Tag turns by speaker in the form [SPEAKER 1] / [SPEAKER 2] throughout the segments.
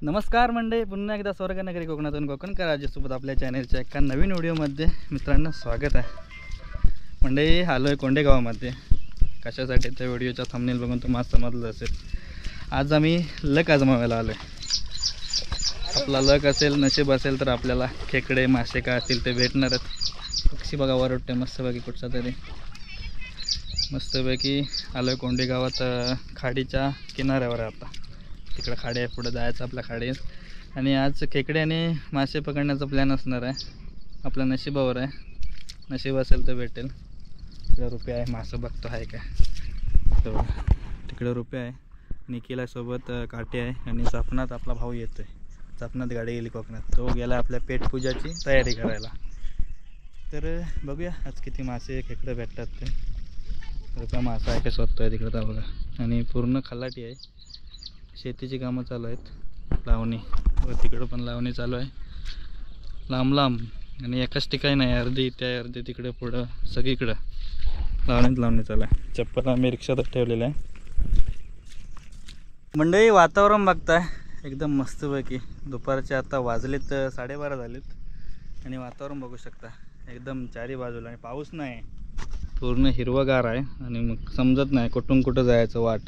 [SPEAKER 1] नमस्कार मंडळी, पुन्हा एकदा स्वर्गनगरी कोकणातून कोकणकर राजेसोबत आपल्या चॅनलच्या एका नवीन व्हिडिओमध्ये मित्रांनो स्वागत आहे। मंडळी आलो आहे कोंडे गावामध्ये। कशासाठी त्या व्हिडिओचा थंबनेल बघून तुम्हाला समजलं असेल। आज आम्ही लक आजमावायला आलो आहे। आपला लक असेल, नशीब असेल तर आपल्याला खेकडे मासे काय असतील ते भेटणारच। पक्षी बघा वर उठते मस्तपैकी कुठचा तरी। मस्तपैकी आलो आहे कोंडे गावात, खाडीच्या किनाऱ्यावर आहे। आता तिकडे खाडी आहे, पुढे जायचं आपल्या खाडीत। आणि आज खेकडे आणि मासे पकडण्याचा प्लॅन असणार आहे। आपल्या नशिबावर आहे, नशीब असेल तर भेटेल। तिकडे रुपये आहे, मासं बघतो आहे काय तो। तिकडे रुपये आहे, निखिल सोबत काटे आहे आणि चापणात आपला भाऊ येतोय। चापणात गाडी गेली कोकणात, तो गेला आपल्या पेटपूजाची तयारी करायला। तर बघूया आज किती मासे खेकडे भेटतात ते। रुपया मासा आहे का शोधतोय तिकडे तर बघा। आणि पूर्ण खलाटी आहे, शेतीची कामं चालू आहेत, लावणी व तिकडं पण लावणी चालू आहे लांब लांब। आणि एकाच ठिकाणी नाही, अर्धी त्या अर्धी तिकडे पुढं सगळीकडं लावणी चालू आहे। चप्पल आम्ही रिक्षातच ठेवलेलं आहे। मंडळी वातावरण बघताय एकदम मस्तपैकी। दुपारचे आता वाजलेत 12:30 झालेत आणि वातावरण बघू शकता एकदम चारी बाजूला। आणि पाऊस नाही, पूर्ण हिरवगार आहे आणि मग समजत नाही कुठून कुठं जायचं वाट।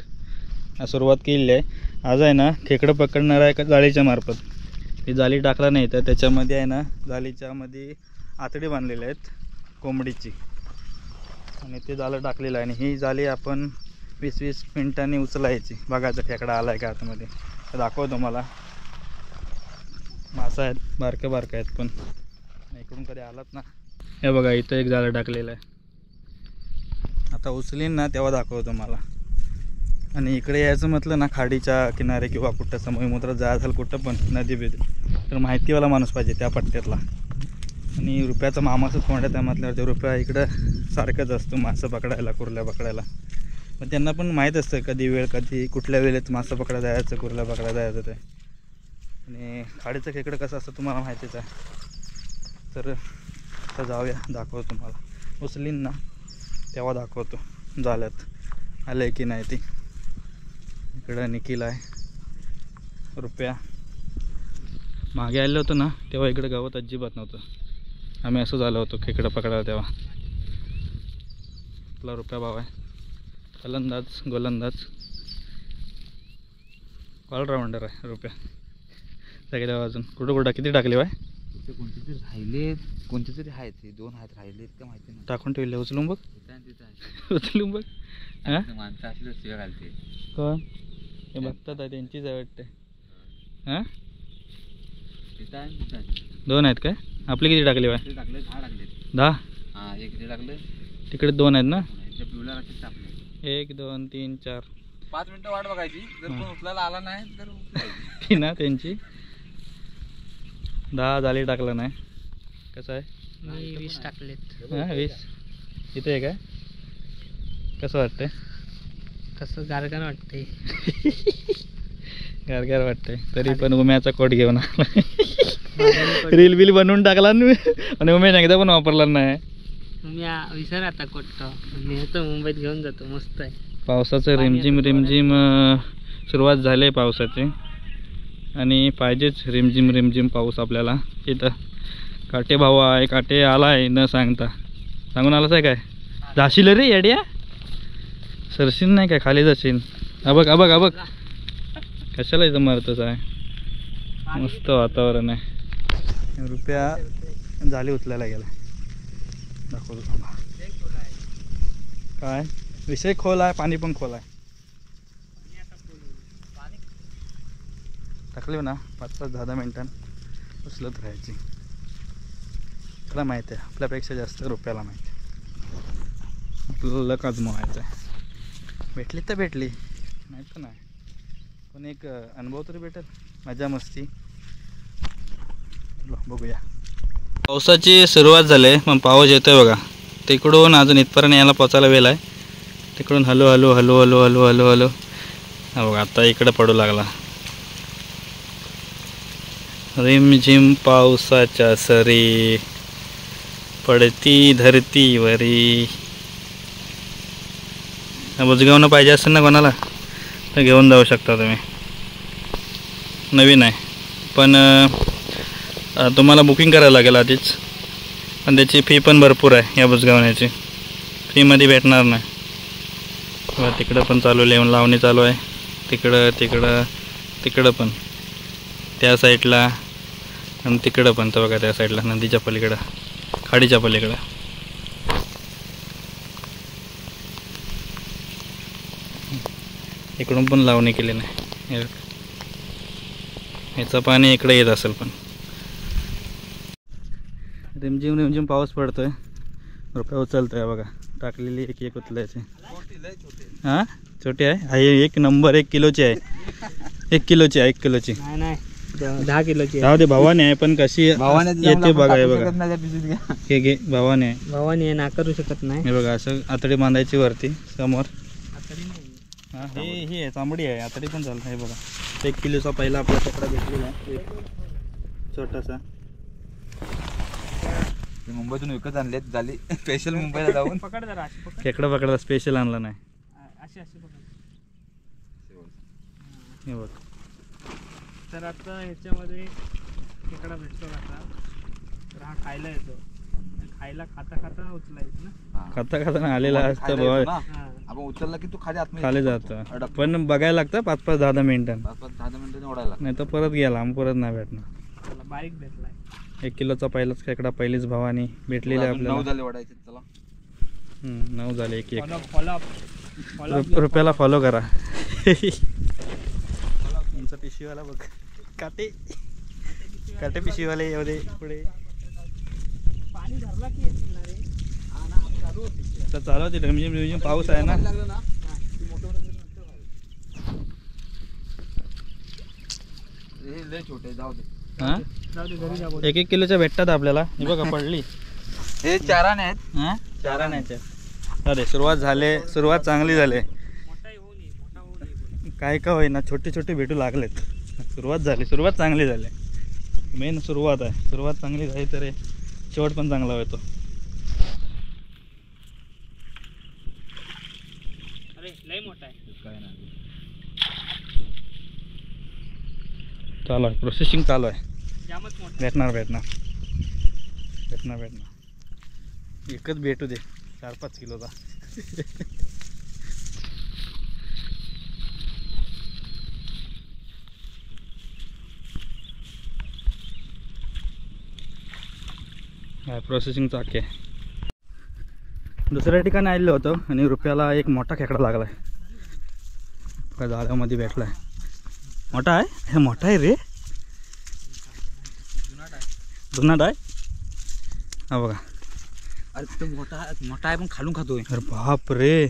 [SPEAKER 1] सुरुवात केली आहे आज आहे ना, खेकडं पकडणार आहे का जाळीच्या मार्फत। ही जाळी टाकला नाही तर त्याच्यामध्ये आहे ना, जाळीच्या मध्ये आतडी बांधलेली आहेत कोंबडीची आणि ते जाळं टाकलेलं आहे। आणि ही जाळी आपण 20-20 मिनिटांनी उचलायची, बघायचं खेकडा आलाय का आतमध्ये। तर दाखवतो मला, मासा आहेत बारके आहेत पण इकडून कधी आलात ना। हे बघा इथं एक जाळं टाकलेलं आहे, आता उचलीन ना तेव्हा दाखवतो मला। आणि इकडे यायचं म्हटलं ना, खाडीच्या किनारे किंवा कुठं समुद्रात जायचं कुठं पण नदी बिदी, तर माहितीवाला माणूस पाहिजे त्या पट्ट्यातला। आणि रुपयाचा मामाचं तोंड आहे त्या म्हटल्यावर ते रुपया इकडं सारखंच असतो मासं पकडायला, कुर्ल्या पकडायला। पण त्यांना पण माहीत असतं कधी वेळ, कधी कुठल्या वेळेत मासं पकडायला जायचं, कुर्ल्या पकडायला जायचं ते। आणि खाडीचं खेकडं कसं असतं तुम्हाला माहितीच आहे। तर आता जाऊया, दाखवतो तुम्हाला। उचलीन ना तेव्हा दाखवतो झाल्यात आले की नाही ती। इकडं निखिल आहे, रुपया। मागे आलो होतो ना तेव्हा इकडे गावात अजिबात नव्हतं, आम्ही असं झालो होतो खेकडं पकडायला तेव्हा। आपला रुपया भाव आहे, फलंदाज गोलंदाज ऑलराऊंडर आहे रुपया। सगळ्या अजून कुठं किती टाकले बाय?
[SPEAKER 2] कोणते तरी राहिले, कोणते तरी आहेत, 2 आहेत राहिले का माहिती नाही।
[SPEAKER 1] टाकून ठेवले, उचलून बघ उचलून बघ। हां
[SPEAKER 2] माणसं असलं शिव्या घालते
[SPEAKER 1] कोण? हे बघतात आहे त्यांचीच आहे वाटते। हां 2 आहेत काय? आपले किती टाकले बाय?
[SPEAKER 2] टाकले 10 टाकले।
[SPEAKER 1] 10?
[SPEAKER 2] हां एक इथे टाकले,
[SPEAKER 1] तिकडे 2 आहेत ना?
[SPEAKER 2] पिवळ्या राशीत टाकले।
[SPEAKER 1] 1 2 3 4
[SPEAKER 2] 5 मिनिटं वाट बघायची, जर कोण उचलायला आला नाही तर उचलायची
[SPEAKER 1] ती ना त्यांची। 10 जाळी टाकलं नाही, कसं आहे
[SPEAKER 2] 20 टाकलेत।
[SPEAKER 1] हां 20 इथे आहे काय? कसं वाटतंय?
[SPEAKER 2] कसं गारगार वाटते
[SPEAKER 1] गारगार वाटतंय, तरी पण उम्याचा कोट घेऊन रील बिल बनवून टाकला ना आणि उमेश एकदा पण वापरला नाही।
[SPEAKER 2] मी विसर आता कोट मी येतो मुंबईत घेऊन जातो, मस्त आहे।
[SPEAKER 1] पावसाचं रिमझिम सुरुवात झाली आहे पावसाची आणि पाहिजेच रिमझिम पाऊस आपल्याला। इथं काटे भाऊ आहे, काटे आला आहे न सांगता, सांगून आलाच आहे काय? जाशील रे येड्या, सरशील नाही काय, खाली जाशील। अबक कशाला इथं मारतोच आहे। मस्त वातावरण आहे। रुपया झाली उचलायला गेला, दाखवतो काय विषय। खोल आहे, पाणी पण खोल आहे। टाकले ना 5-10 मिनिटां उचलत राहायची। त्याला माहिती आहे आपल्यापेक्षा जास्त रुपयाला माहिती आहे। आपल्याला लक आजमावायचं आहे, भेटली तर भेटली, नाही तर नाही, पण एक अनुभव तरी भेटेल, मजा मस्ती। बघूया। पावसाची सुरुवात झाली आहे, पण पाऊस येतोय बघा तिकडून, अजून इथपर्यंत यायला पोचायला वेळ आहे। तिकडून हलू हा बघा आता इकडे पडू लागला। रिमझिम पावसाच्या सरी पडती धरतीवरी। बुजगावनं पाहिजे असेल ना कोणाला तर घेऊन जाऊ शकता तुम्ही। नवीन आहे, पण तुम्हाला बुकिंग करायला लागेल आधीच. पण त्याची फी पण भरपूर आहे या बुजगावण्याची, फ्रीमध्ये भेटणार नाही. तिकडं पण चालू लावणी चालू आहे, तिकडं पण त्या साईडला, आणि तिकडं पण तर बघा त्या साईडला नदीच्या पलीकडं, खाडीच्या पलीकडं. इकडून पण लावणी केली नाही. ह्याचं पाणी इकडे येत असेल, पण रिमझिम पाऊस पडतोय. रुपया उचलतोय बघा, टाकलेली एक उचलायची. हां छोटी आहे, 1 नंबर, 1 किलोची आहे. 1 किलोची आहे, 1 किलोची
[SPEAKER 2] नाही 10 किलोची.
[SPEAKER 1] राहू दे, भवानी आहे, पण कशी येते बघा. हे बघा, हे घे, भवानी आहे.
[SPEAKER 2] भावानी आहे, नाकारू शकत नाही.
[SPEAKER 1] हे बघा, असं आतडी बांधायची वरती समोर. हां ही आहे, चांबडी आहे, आतडी पण चालतं. हे बघा, 1 किलोचा पहिला आपला कपडा भेटलेला आहे, छोटासा.
[SPEAKER 3] मुंबईतून विकत आणले झाली, स्पेशल मुंबईला जाऊन.
[SPEAKER 2] पकड जरा,
[SPEAKER 1] खेकडा पकडा, स्पेशल आणला नाही.
[SPEAKER 2] अशी पकड.
[SPEAKER 1] हे बघ,
[SPEAKER 2] तर आता ह्याच्यामध्ये खेकडा भेटतो आता, तर हा खायला येतो. खायला खाता उचलायचं ना,
[SPEAKER 1] खाता आलेला असतं बाबा.
[SPEAKER 3] आपण उचलला की तू
[SPEAKER 1] खाली जातं, पण बघायला लागतं 5-5, 10-10 मिनिटं.
[SPEAKER 3] 10 मिनिटं ओढायला,
[SPEAKER 1] नाही तर परत गेला, परत नाही भेटणार.
[SPEAKER 2] त्याला बारीक भेटलाय.
[SPEAKER 1] 1 किलोचा पहिलाच खेकडा, पहिलीच भवानी भेटलेली आपल्याला.
[SPEAKER 3] 9 झाले ओढायचे. चला
[SPEAKER 1] 9 झाले. 1
[SPEAKER 2] फॉलो
[SPEAKER 1] रुपयाला फॉलो करा. तुमचा पिशवीवाला बघ, काटे पिशवीवाले येऊ दे पुढे.
[SPEAKER 2] पाणी धरला की येतील ना रे.
[SPEAKER 1] तर चालू होते, रिमझिम पाऊस आहे ना.
[SPEAKER 3] लय छोटे, जाऊ दे.
[SPEAKER 1] हां
[SPEAKER 2] जाऊ दे, घरी जा.
[SPEAKER 1] 1-1 किलोच्या भेटतात आपल्याला. हे बघा पडली.
[SPEAKER 3] हे चाराने आहेत.
[SPEAKER 1] हां चाराण्याच्या. अरे सुरुवात चांगली झाली.
[SPEAKER 2] मोठा होऊ नये.
[SPEAKER 1] काय का होईना, छोटे भेटू लागलेत. सुरुवात चांगली झाली. मेन सुरुवात आहे, सुरुवात चांगली झाली तर शेवट पण चांगला होतो.
[SPEAKER 2] अरे लय मोठा आहे.
[SPEAKER 3] काय नाही,
[SPEAKER 1] चालू आहे, प्रोसेसिंग चालू आहे.
[SPEAKER 2] जामच मोठा.
[SPEAKER 1] भेटणार. एकच भेटू दे, 4-5 किलोचा. प्रोसेसिंग चाके. दुसऱ्या ठिकाणी आलेलो होतो आणि रुपयाला एक मोठा खेकडा लागला आहे. काय जाळ्यामध्ये भेटला आहे. मोठा आहे, हे मोठा आहे रे, जुनाट आहे. हा बघा,
[SPEAKER 3] अरे तो मोठा आहे, पण खालून खातोय.
[SPEAKER 1] अरे बाप रे,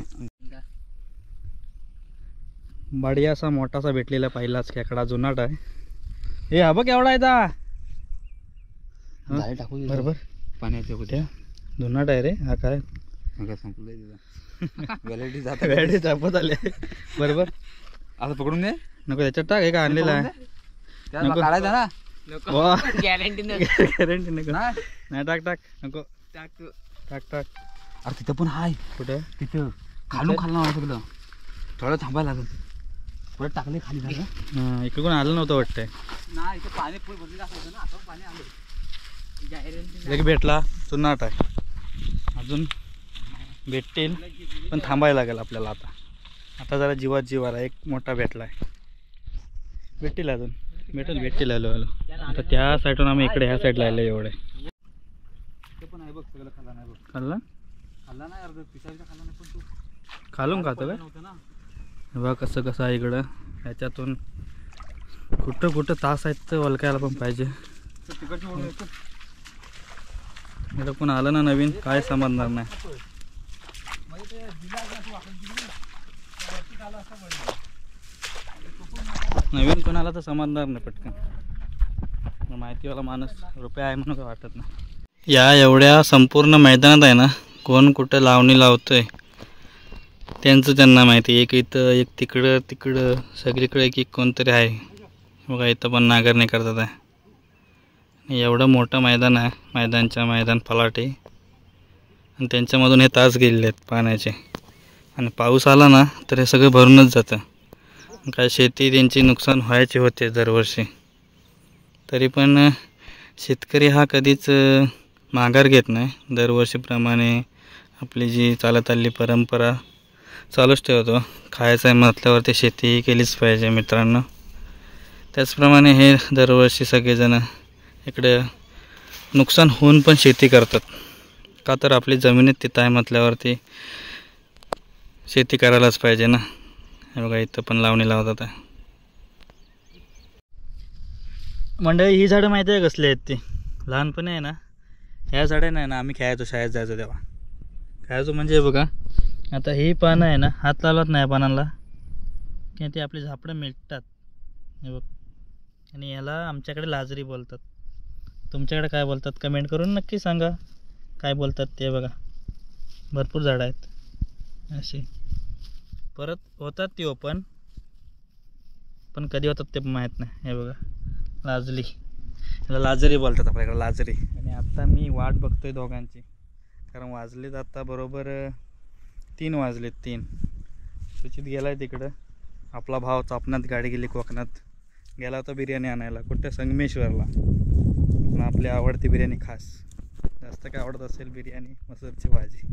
[SPEAKER 1] बढियासा मोठासा भेटलेला पहिलाच खेकडा, जुनाट आहे. हे हा बघ एवढा आहे ता.
[SPEAKER 3] टाकू
[SPEAKER 1] बरोबर,
[SPEAKER 3] पाण्याच्या कुठे
[SPEAKER 1] जुनाट आहे रे हा. काय
[SPEAKER 3] संपलंय तिथं. व्हॅलिडिटी
[SPEAKER 1] गाडी दाखवत आले. बरोबर,
[SPEAKER 3] असं पकडून दे.
[SPEAKER 1] नको त्याच्यात टाक, हे का आणलेला आहे. नको.
[SPEAKER 3] काढायचा ना.
[SPEAKER 2] गॅरंटी
[SPEAKER 1] गॅरंटी नको. नाही टाक नको. टाक.
[SPEAKER 3] अरे तिथं पण हाय.
[SPEAKER 1] कुठं?
[SPEAKER 3] तिथं खालून सगळं. थोडं थांबायला लागेल. पुढे टाकले खाली झालं.
[SPEAKER 1] हां इकडून आलं नव्हतं वाटतंय.
[SPEAKER 3] नाही इथं पाणी फुल भरलेलं असायचं ना, आता पाणी आलं.
[SPEAKER 1] एक भेटला, जुनाट आहे. अजून भेटतील, पण थांबायला लागेल आपल्याला. आता जरा जीवात जीव आला. एक मोठा भेटला आहे. भेटतील अजून, भेटतील हॅलो. आता त्या साईडून आम्ही इकडे ह्या साईडला आलो. एवढे
[SPEAKER 3] पण आहे बघ, सगळं खाल्ला नाही बघ.
[SPEAKER 1] खाल्ला
[SPEAKER 3] नाही अर्ध पिसायचा खाल्ला नाही, पण तू
[SPEAKER 1] खालून खातो काय? बघा कसं आहे इकडं. ह्याच्यातून कुठं तास आहेत तर वलकायला पण पाहिजे.
[SPEAKER 3] तिकडची ओढून येतो.
[SPEAKER 1] इकडं कोण आलं ना नवीन, काय समजणार नाही. नवीन कोण आला तर समजणार नाही पटकन. माहितीवाला माणूस रुपया आहे म्हणून काय वाटत नाही. या एवढ्या संपूर्ण मैदानात आहे ना, कोण कुठं लावणी लावतोय त्यांचं त्यांना माहिती. एक इथं, एक तिकडं सगळीकडे एक कोणतरी आहे बघा. इथं पण नांगरणी करतात आहे. एवढं मोठं मैदान आहे, मैदान फलाटे, आणि त्यांच्यामधून हे तास गेलेले आहेत पाण्याचे. आणि पाऊस आला ना तर हे सगळं भरूनच जातं. काय शेती त्यांची नुकसान व्हायची होते दरवर्षी, तरी पण शेतकरी हा कधीच माघार घेत नाही. दरवर्षीप्रमाणे आपली जी चालत आलेली परंपरा चालूच ठेवतो. खायचं आहे म्हटल्यावरती शेती केलीच पाहिजे मित्रांनो. त्याचप्रमाणे हे दरवर्षी सगळेजण इकडे नुकसान होऊन पण शेती करतात. का तर आपली जमिनीत तिथं आहे म्हटल्यावरती शेती करायलाच पाहिजे ना. हे बघा इथं पण लावणी लावतात आहे. मंडळी ही झाडं माहिती आहे कसली आहेत ती? लहानपणी आहे ना ह्या झाडं नाही ना आम्ही खेळायचो, शाळेत जायचो तेव्हा खेळायचो. म्हणजे बघा आता ही पानं आहे ना, हात लावत नाही पानांना की ती आपली झापडं मिटतात. हे बघ, आणि याला आमच्याकडे लाजरी बोलतात. तुमच्याकडे काय बोलतात कमेंट करून नक्की सांगा काय बोलतात ते. बघा भरपूर झाडं आहेत अशी. परत होतात ती ओपन, पण कधी होतात ते माहीत नाही. हे बघा लाजली, याला लाजरी बोलतात आपल्याकडे, लाजरी. आणि आत्ता मी वाट बघतोय दोघांची, कारण वाजलेत आता बरोबर 3 वाजलेत. 3 सुचित गेला आहे तिकडं. आपला भाव चापण्यात गाडी गेली, कोकणात गेला होता बिर्याणी आणायला. कुठं? संगमेश्वरला. पण आपली आवडती बिर्याणी खास, जास्त काय आवडत असेल बिर्याणी, मसूरची भाजी.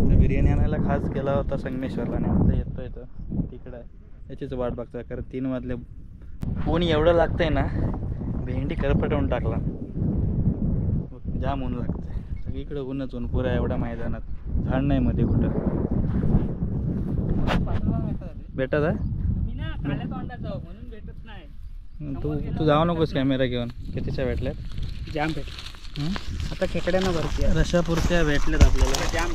[SPEAKER 1] तर बिर्याणी आणायला खास गेला होता संगमेश्वरला आणि आता येतो इथं तिकडं आहे. याचीच वाट बघतोय, कारण 3 वाजले. ऊन एवढं लागतंय ना, भेंडी करपटवून टाकला. जाम ऊन लागतंय सगळीकडे, ऊनच ऊन पुरा एवढ्या मैदानात. झाड नाही मध्ये कुठं. भेटत आहे तू जाऊ नकोस कॅमेरा घेऊन. कितीच्या भेटल्यात?
[SPEAKER 2] जाम भेट. आता खेकड्यांना भरती
[SPEAKER 1] रशापुरत्या भेटल्यात आपल्याला.
[SPEAKER 2] जाम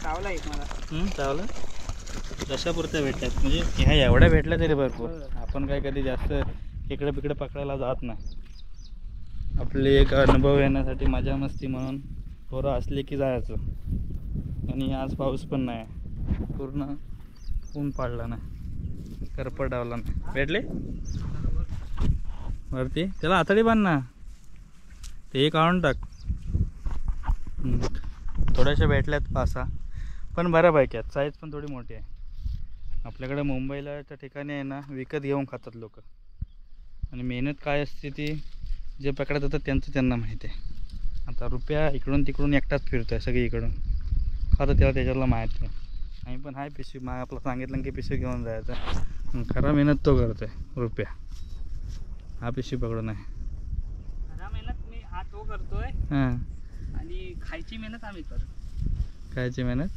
[SPEAKER 2] चावला एक मला.
[SPEAKER 1] चावलं रशापुरत्या भेटल्यात, म्हणजे ह्या एवढ्या भेटल्या तरी भरपूर. आपण काय कधी जास्त इकडे पिकडे पकडायला जात नाही. आपले एक अनुभव येण्यासाठी, मजा मस्ती म्हणून पोरं असली की जायचं. आणि आज पाऊस पण नाही, पूर्ण ऊन पाडला नाही, करपडावला नाही. भेटले वरती? त्याला आतडी बांध ना, ते काढून टाक. थोड्याशा भेटल्यात 5-6, पण बऱ्यापैकी आहेत. साईज पण थोडी मोठी आहे. आपल्याकडे मुंबईला त्या ठिकाणी आहे ना विकत घेऊन खातात लोक. आणि मेहनत काय असते ती जे पकडत जातात त्यांचं त्यांना माहिती आहे. आता रुपया इकडून तिकडून एकटाच फिरतो आहे सगळीकडून, खातं त्याला त्याच्याला माहीत नाही. आम्ही पण हाय पिशवी, आपलं सांगितलं की पिशवी घेऊन जायचं. खरा मेहनत तो करतो आहे रुपया, हा पिशवी पकडून आहे.
[SPEAKER 2] खरा मेहनत मी हा तो करतोय,
[SPEAKER 1] हां.
[SPEAKER 2] आणि खायची मेहनत आम्ही करतो.
[SPEAKER 1] खायची मेहनत?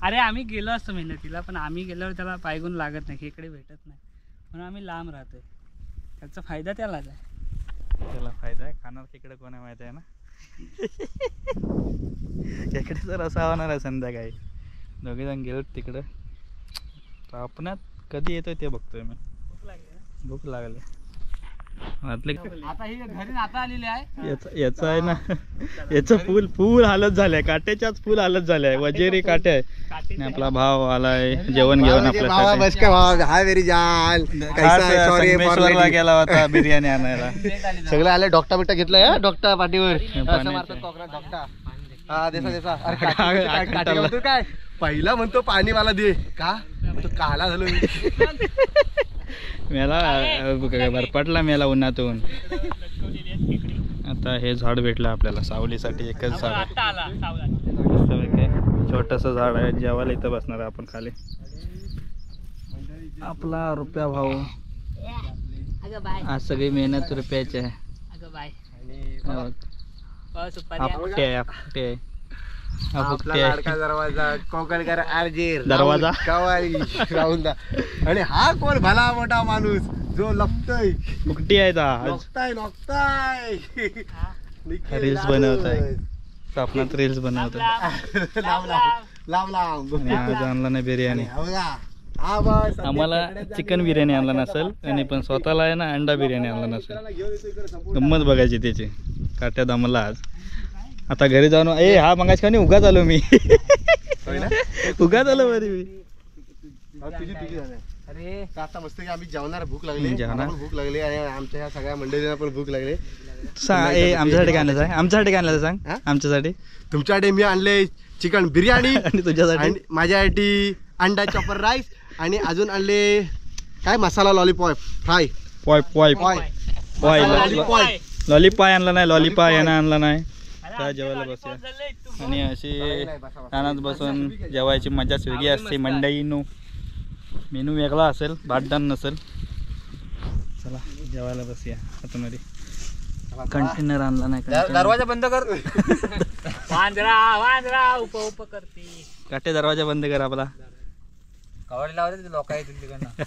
[SPEAKER 2] अरे आम्ही गेलो असतो मेहनतीला, पण आम्ही गेल्यावर त्याला पायगुण लागत नाही, खेकडे भेटत नाही, म्हणून आम्ही लांब राहतोय. त्याचा फायदा त्यालाच आहे.
[SPEAKER 1] त्याला फायदा आहे. खाणार खेकडे कोण आहे माहिती आहे ना? खेकडे तर असं होणार आहे संध्याकाळी. दोघेजण गेलो तिकडं. तापण्यात कधी येतोय ते बघतोय मी. भूक लागली.
[SPEAKER 3] आता ही घरी नाता आलेली आहे.
[SPEAKER 1] याचा आहे ना, याचं फुल हालत झालंय, काट्याच्याच फुल हालत झालंय. वजेरी काटे आहे. आणि आपला भाव आलाय जेवण घेऊन आपल्यासाठी. संगमेश्वरला गेला होता बिर्याणी आणायला.
[SPEAKER 3] सगळे आले. डॉक्टर बिट्टा घेतलाय, डॉक्टर पाठीवर डॉक्टर. हा देसा देसा. अरे काय पहिला म्हणतो पाणी मला दे का, तो काला झालो
[SPEAKER 1] मेला भरपटला मेला उन्हातून. आता हे झाड भेटलं आपल्याला सावलीसाठी. एकच झाड आहे, छोटंसं झाड आहे. जेवायला इथं बसणार आहे आपण खाली. आपला रुपया भाऊ. आज सगळी मेहनत रुपयाची आहे. आपटे आपटे
[SPEAKER 3] दरवाजा कोकणकर आरजीर
[SPEAKER 1] दरवाजा
[SPEAKER 3] कवाई राहुल. आणि हा कोण भला मोठा माणूस जो लपतोय,
[SPEAKER 1] फुकटी आहे.
[SPEAKER 3] नोकताय
[SPEAKER 1] रील्स बनवत आहे. स्वप्नात रील्स बनवत आहे.
[SPEAKER 3] लांब
[SPEAKER 1] आज आणला नाही बिर्याणी. आम्हाला चिकन बिर्याणी आणला नसेल, आणि पण स्वतःला आहे ना अंडा बिर्याणी आणला नसेल. गंमत बघायची त्याची. काट्यात आम्हाला आज. आता घरी जाऊन हा मगाच का उगाच आलो मी. उगाच आलो बरी मी.
[SPEAKER 3] अरे आता मस्त आम्ही जेवणार. भूक लागली, भूक लागली, आणि आमच्या ह्या सगळ्या मंडळींना पण भूक लागली.
[SPEAKER 1] आमच्यासाठी काय आणलं? आमच्यासाठी काय आणलं सांग. आमच्यासाठी?
[SPEAKER 3] तुमच्यासाठी मी आणले चिकन बिर्याणी,
[SPEAKER 1] आणि तुझ्यासाठी
[SPEAKER 3] माझ्यासाठी अंडा चॉपर राईस, आणि अजून आणले काय मसाला लॉलीपॉप फ्राय
[SPEAKER 1] पॉय पॉय
[SPEAKER 3] पॉय
[SPEAKER 1] पॉय
[SPEAKER 3] लॉलीपॉप
[SPEAKER 1] लॉलीपाय आणला नाही लॉलीपाय यांना आणला नाही तर जेवायला बसूया आणि अशी रानात बसून जेवायची मजाच वेगळी असते मंडईनो. मेनू वेगळा असेल भातदान नसेल. चला जेवायला बसूया आतमध्ये. कंटेनर आणला नाही
[SPEAKER 3] दरवाजा बंद कर
[SPEAKER 2] वांद्रा उप उप करते.
[SPEAKER 1] काटे दरवाजा बंद कर आपला.
[SPEAKER 2] कवाडी लावते लोक येतील तिकडनं.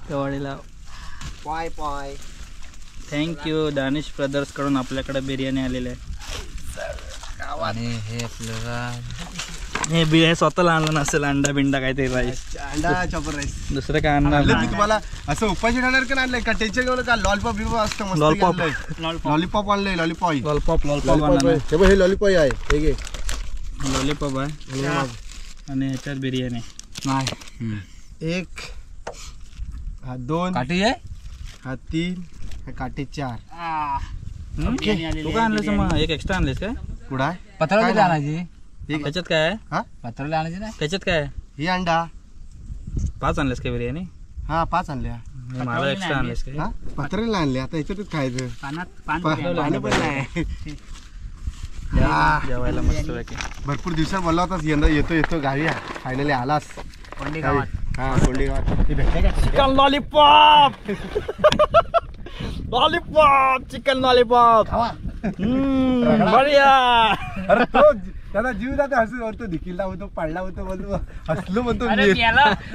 [SPEAKER 1] कवाडीला
[SPEAKER 3] पॉय पॉय.
[SPEAKER 1] थँक्यू दानिश ब्रदर्स कडून आपल्याकडे बिर्याणी आलेली आहे.
[SPEAKER 2] आणि हे आपल्याला
[SPEAKER 1] हे बिर्याणी स्वतःला आणलं नसेल अंडा बिंडा काहीतरी राईस
[SPEAKER 3] अंडा चॉपर राईस
[SPEAKER 1] दुसरं काय आणणार
[SPEAKER 3] आणलं
[SPEAKER 1] नाही.
[SPEAKER 3] मी तुम्हाला असं उपाशी ठरणार का आणलंय का टेन्शन घेऊ नका. लॉलीपॉप बिपॉप असतं मस्त
[SPEAKER 1] लॉलीपॉप.
[SPEAKER 3] लॉलीपॉप आणलंय लॉलीपॉप
[SPEAKER 1] लॉलीपॉप आणला
[SPEAKER 3] हे बघ हे लॉलीपॉप आहे हे घे
[SPEAKER 1] लॉलीपॉप आहे आणि ह्याच्यात बिर्याणी
[SPEAKER 3] नाही. एक हा दोन
[SPEAKER 2] काठी आहे.
[SPEAKER 3] हा तीन हा काटे चार.
[SPEAKER 1] तू काय आणलेस मग एक एक्स्ट्रा आणलेस काय
[SPEAKER 3] कुठं
[SPEAKER 2] पत्रावली आणायची.
[SPEAKER 1] त्याच्यात काय आहे
[SPEAKER 3] हा
[SPEAKER 2] पत्रावली आणायची ना.
[SPEAKER 1] त्याच्यात काय आहे
[SPEAKER 3] ही अंडा
[SPEAKER 1] 5 आणलेस काय बिर्याणी
[SPEAKER 3] हा 5 आणल्या.
[SPEAKER 1] मला एक्स्ट्रा आणलेस काय
[SPEAKER 3] हा पत्रेला आणले आता याच्यातच खायचं. पाणी पण नाही.
[SPEAKER 1] जेवायला मस्त पैकी.
[SPEAKER 3] भरपूर दिवसात बोलला होतास यंदा येतो गावी फायनली आलास.
[SPEAKER 2] कोंडी गावात.
[SPEAKER 3] हा कोंडी गावात भेटले का
[SPEAKER 1] chicken lollipop lollipop chicken lollipop बढिया.
[SPEAKER 3] अरे तो त्याला जीव जाते हसू म्हणतो दिकीला होतो पडला होतो म्हणतो हसलो म्हणतो मी.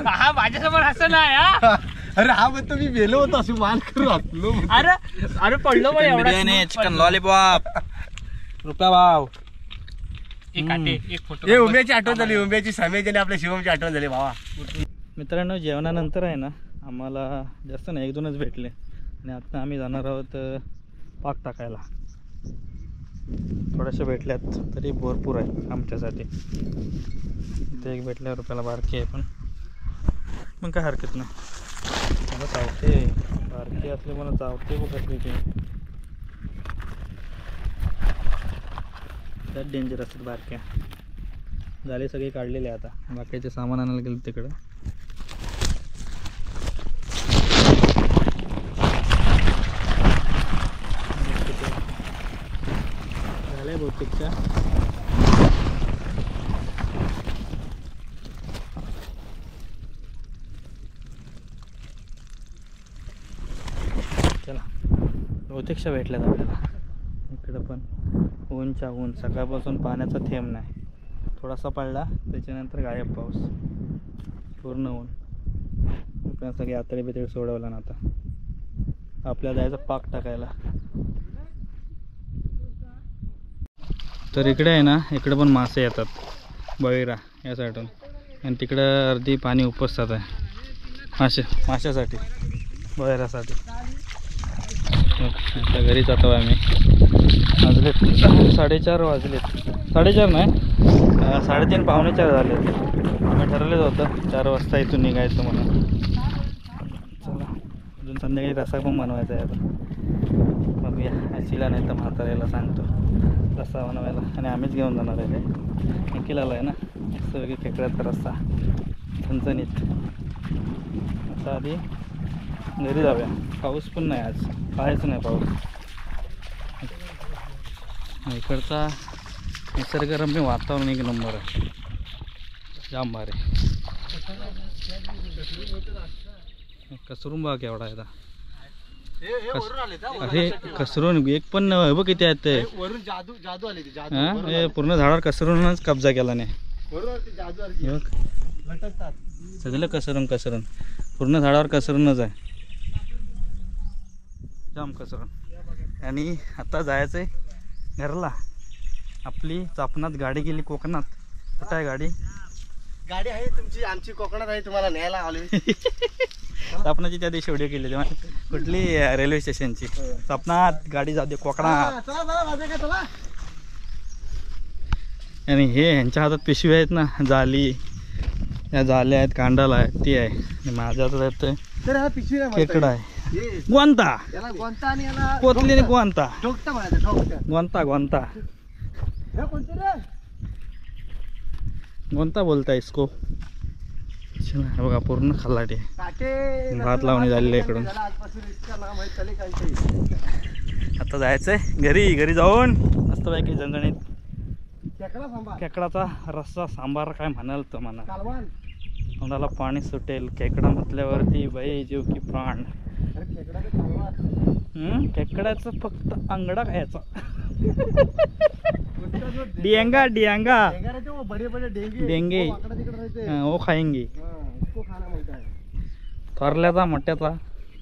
[SPEAKER 2] हा माझ्यासमोर हसं नाही हा.
[SPEAKER 3] अरे हा म्हणतो मी मेलो होतो असं मान करू हसलो म्हणतो.
[SPEAKER 2] अरे अरे पडलो पण एवढा
[SPEAKER 1] बिर्याणी चिकन लॉलीपॉप रुपया भाव.
[SPEAKER 2] एक फोटो.
[SPEAKER 3] हे उमेची आठवण झाली उमेची समेची आपल्या शिवमची आठवण झाली भावा.
[SPEAKER 1] मित्रांनो जेवणानंतर आहे ना आम्हाला जास्त नाही 1-2च भेटले आणि आता आम्ही जाणार आहोत पाक टाकायला. थोड्याशा भेटल्यात तरी भरपूर आहे आमच्यासाठी. इथे एक भेटल्या रुपयाला बारकी आहे पण काय हरकत नाही. मला चावते बारकी असले मला चावते कुठे ते त्यात डेंजर असतात बारक्या. झाले सगळे काढलेले आता बाकीचे सामान आणायला गेलं तिकडं. झालंय बहुतेकच्या. चला बहुतेकशा भेटल्यात आपल्याला. इकडं पण ऊनच्या ऊन सकाळपासून पाण्याचा थेंब नाही. थोडासा पडला त्याच्यानंतर गायब पाऊस पूर्ण ऊन. आपल्या सगळे आतडी बितडी सोडवला ना आता आपल्याला जायचं पाक टाकायला. तर इकडे आहे ना इकडे पण मासे येतात बळीरा या साईडून आणि तिकडं अर्धी पाणी उपसतात आहे माशासाठी बळीरासाठी. आता घरी जातो आम्ही. वाजलेत 4:30 वाजलेत. 4:30 नाही 3:30 पावणे 4 झालेत. आम्ही ठरवलेलं होतं 4 वाजता इथून निघायचं म्हणून. चला अजून संध्याकाळी रस्सा पण बनवायचा आहे आता. बघूया ॲसीला नाही तर म्हाताऱ्याला सांगतो रस्सा बनवायला आणि आम्हीच घेऊन जाणार आहे. ते निखिलाला आहे ना मस्त वेगळी खेकड्याचा रस्सा झणझणीत. आता आधी घरी जाऊया. पाऊस पण नाही आज काहीच नाही पाऊस. इकडचा निसर्गरम्य वातावरण एक नंबर आहे जाम भारी. कसरून बघा केवढा आहे. अरे कसरून एक पण बघ किती आहेत ते.
[SPEAKER 3] वरून जादू जादू आले ते जादू.
[SPEAKER 1] हां हे पूर्ण झाडावर कसरूनच कब्जा केला नाही.
[SPEAKER 3] जादू
[SPEAKER 1] हे बघ
[SPEAKER 3] लटकतात
[SPEAKER 1] सगळं कसरून पूर्ण झाडावर कसरूनच आहे जाम कसरून. आणि आता जायचं आहे घरला. आपली चापणात गाडी गेली कोकणात. कुठं आहे गाडी?
[SPEAKER 3] गाडी आहे तुमची आमची कोकणात आहे तुम्हाला न्यायला आलोय.
[SPEAKER 1] चापणाची त्या दिवशी व्हिडिओ केली तेव्हा कुठली रेल्वे स्टेशनची. चापणात गाडी जाते कोकणात.
[SPEAKER 3] चला चला माझं काय चला.
[SPEAKER 1] आणि हे ह्यांच्या हातात पिशवी आहेत ना जाली या जाल्या आहेत कांडाला आहेत ती आहे. आणि माझ्या हातात
[SPEAKER 3] तर हा पिशवी नाही
[SPEAKER 1] खेकडा आहे गोंता.
[SPEAKER 3] याला गोंता आणि याला
[SPEAKER 1] कोतलीने गोंता
[SPEAKER 3] ठोकता म्हणायचं ठोकता.
[SPEAKER 1] गोंता
[SPEAKER 3] हे कोणतं रे?
[SPEAKER 1] गोंता बोलता इसको. चला हे बघा पूर्ण खल्लाटी आहे.
[SPEAKER 3] काटे
[SPEAKER 1] भात लावणी झालेली आहे इकडून.
[SPEAKER 3] आजपासून इतका नाम आहे चले काय
[SPEAKER 1] आता जायचंय घरी जाऊन मस्तपैकी झणझणीत
[SPEAKER 3] खेकडा सांभाळ
[SPEAKER 1] खेकडाचा रस्सा सांबार काय म्हणाल तर म्हणा.
[SPEAKER 3] कालवान
[SPEAKER 1] तोंडाला पाणी सुटेल. खेकडा म्हटल्यावरती बाई जीव की प्राण.
[SPEAKER 3] अरे खेकडा का कालवान
[SPEAKER 1] खेकड्याचं फक्त अंगडा खायचा.
[SPEAKER 3] कुठला जो
[SPEAKER 1] डियांगा
[SPEAKER 3] डेंगा रहते वो बड़े बड़े डेंगे
[SPEAKER 1] डेंगे.
[SPEAKER 3] वो वाकडा तिकडे रहते
[SPEAKER 1] हो खाएंगे.
[SPEAKER 3] उसको खाना मिळत आहे
[SPEAKER 1] थोरल्याचा मोठ्याचा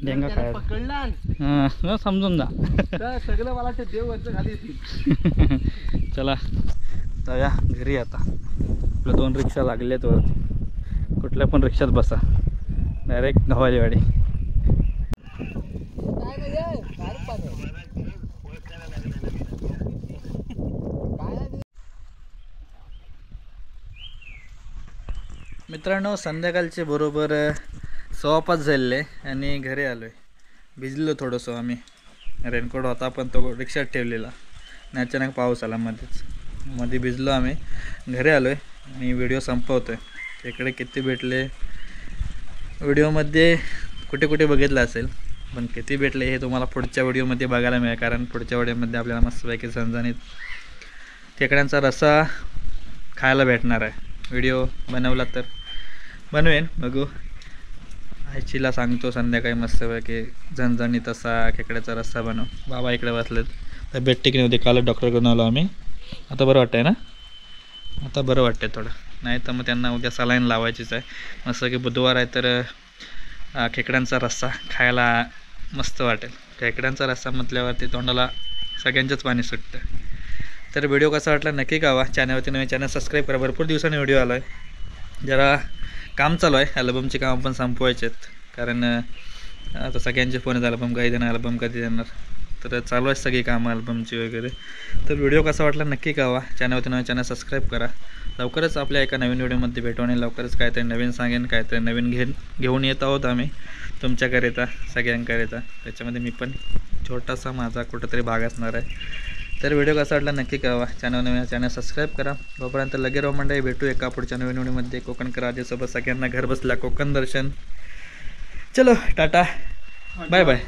[SPEAKER 1] डेंगा खायचा.
[SPEAKER 3] पकडला
[SPEAKER 1] समजून जा.
[SPEAKER 3] तर सगळं मला वाटतं देव वरचं खाली येतील.
[SPEAKER 1] चला जाऊया घरी आता. आपल्या 2 रिक्षा लागल्यात वरती. कुठल्या पण रिक्षात बसा डायरेक्ट गव्हालीवाडी. मित्रांनो संध्याकाळचे बरोबर 5:15 झालेले आणि घरी आलो आहे. भिजलो थोडंसं आम्ही. रेनकोट होता पण तो रिक्षात ठेवलेला आणि अचानक पाऊस आला मध्ये भिजलो आम्ही. घरी आलो आहे आणि व्हिडिओ संपवतो आहे. इकडे किती भेटले व्हिडिओमध्ये कुठे कुठे बघितलं असेल पण किती भेटले हे तुम्हाला पुढच्या व्हिडिओमध्ये बघायला मिळेल. कारण पुढच्या व्हिडिओमध्ये आपल्याला मस्तपैकी झणझणीत खेकड्यांचा रस्सा खायला भेटणार आहे. व्हिडिओ बनवला तर बनवेन बघू. आईचीला सांगतो संध्याकाळी मस्तपैकी झणझणीत असा खेकड्याचा रस्सा बनव. बाबा इकडे बसलेत. तब्येत ठीक नव्हती. काल डॉक्टरकडून आलो आम्ही. आता बरं वाटतंय ना. आता बरं वाटतंय थोडं. नाही तर मग त्यांना उद्या सलाईन लावायचीच आहे. मस्त की बुधवार आहे तर खेकड्यांचा रस्सा खायला मस्त वाटेल. खेकड्यांचा रस्सा म्हटल्यावरती तोंडाला सगळ्यांचंच पाणी सुटतं. तर व्हिडिओ कसा वाटला नक्की कळवा. चॅनलवरती नवीन चॅनल सबस्क्राईब करा. भरपूर दिवसांनी व्हिडिओ आला आहे. जरा काम चालू आहे. अल्बमचे काम पण संपवायचे आहेत. कारण आता सगळ्यांचे फोन आहेत अल्बम कधी देणार अल्बम कधी देणार. तर चालू आहे सगळी कामं अल्बमची वगैरे. तर व्हिडिओ कसा वाटला नक्की कळवा. चॅनलवरती नवीन चॅनल सबस्क्राईब करा. लवकरच आपल्या एका नवीन व्हिडिओमध्ये भेटू आणि लवकरच काहीतरी नवीन सांगेन. काहीतरी नवीन घेऊन येत आहोत आम्ही तुमच्याकरिता सगळ्यांकरिता. त्याच्यामध्ये मी पण छोटासा माझा कुठंतरी भाग असणार आहे. तर व्हिडिओ कसा वाटला नक्की कळवा. चॅनल सबस्क्राईब करा. तोपर्यंत लगे राव मंडळी भेटू एका पुढच्या नवीन व्हिडिओमध्ये. कोकणकर आजीसोबत सगळ्यांना घर बसल्या कोकण दर्शन. चलो टाटा बाय बाय.